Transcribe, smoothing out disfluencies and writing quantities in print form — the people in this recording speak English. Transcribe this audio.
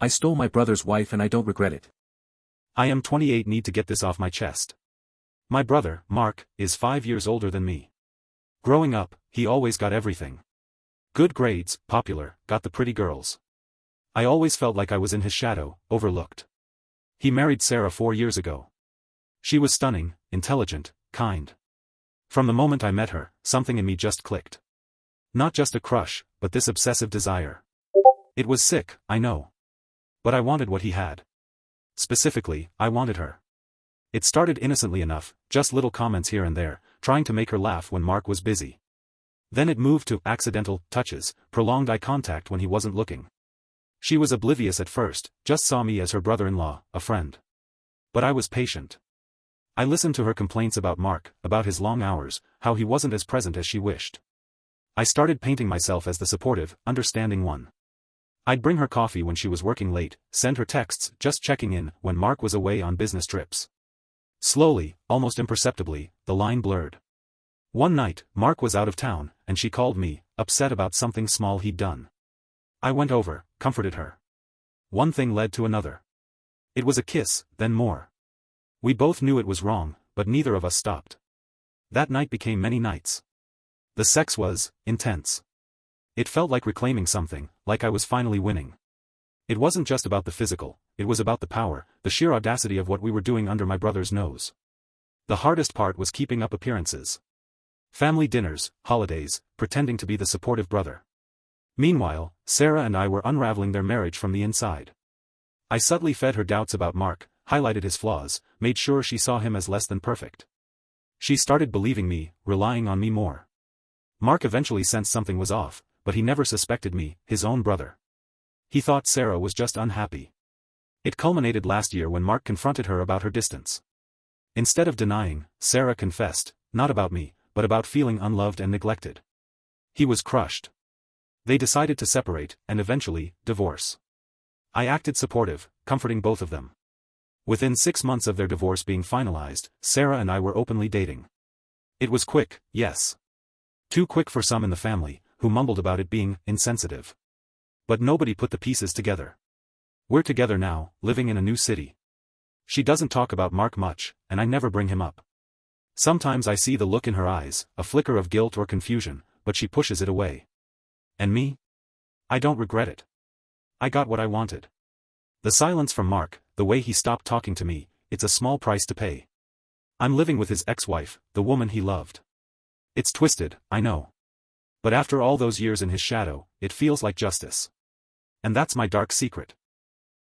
I stole my brother's wife and I don't regret it. I am 28, need to get this off my chest. My brother, Mark, is 5 years older than me. Growing up, he always got everything. Good grades, popular, got the pretty girls. I always felt like I was in his shadow, overlooked. He married Sarah 4 years ago. She was stunning, intelligent, kind. From the moment I met her, something in me just clicked. Not just a crush, but this obsessive desire. It was sick, I know. But I wanted what he had. Specifically, I wanted her. It started innocently enough, just little comments here and there, trying to make her laugh when Mark was busy. Then it moved to accidental touches, prolonged eye contact when he wasn't looking. She was oblivious at first, just saw me as her brother-in-law, a friend. But I was patient. I listened to her complaints about Mark, about his long hours, how he wasn't as present as she wished. I started painting myself as the supportive, understanding one. I'd bring her coffee when she was working late, send her texts just checking in when Mark was away on business trips. Slowly, almost imperceptibly, the line blurred. One night, Mark was out of town, and she called me, upset about something small he'd done. I went over, comforted her. One thing led to another. It was a kiss, then more. We both knew it was wrong, but neither of us stopped. That night became many nights. The sex was intense. It felt like reclaiming something, like I was finally winning. It wasn't just about the physical, it was about the power, the sheer audacity of what we were doing under my brother's nose. The hardest part was keeping up appearances. Family dinners, holidays, pretending to be the supportive brother. Meanwhile, Sarah and I were unraveling their marriage from the inside. I subtly fed her doubts about Mark, highlighted his flaws, made sure she saw him as less than perfect. She started believing me, relying on me more. Mark eventually sensed something was off, but he never suspected me, his own brother. He thought Sarah was just unhappy. It culminated last year when Mark confronted her about her distance. Instead of denying, Sarah confessed, not about me, but about feeling unloved and neglected. He was crushed. They decided to separate, and eventually, divorce. I acted supportive, comforting both of them. Within 6 months of their divorce being finalized, Sarah and I were openly dating. It was quick, yes. Too quick for some in the family, who mumbled about it being insensitive. But nobody put the pieces together. We're together now, living in a new city. She doesn't talk about Mark much, and I never bring him up. Sometimes I see the look in her eyes, a flicker of guilt or confusion, but she pushes it away. And me? I don't regret it. I got what I wanted. The silence from Mark, the way he stopped talking to me, it's a small price to pay. I'm living with his ex-wife, the woman he loved. It's twisted, I know. But after all those years in his shadow, it feels like justice. And that's my dark secret.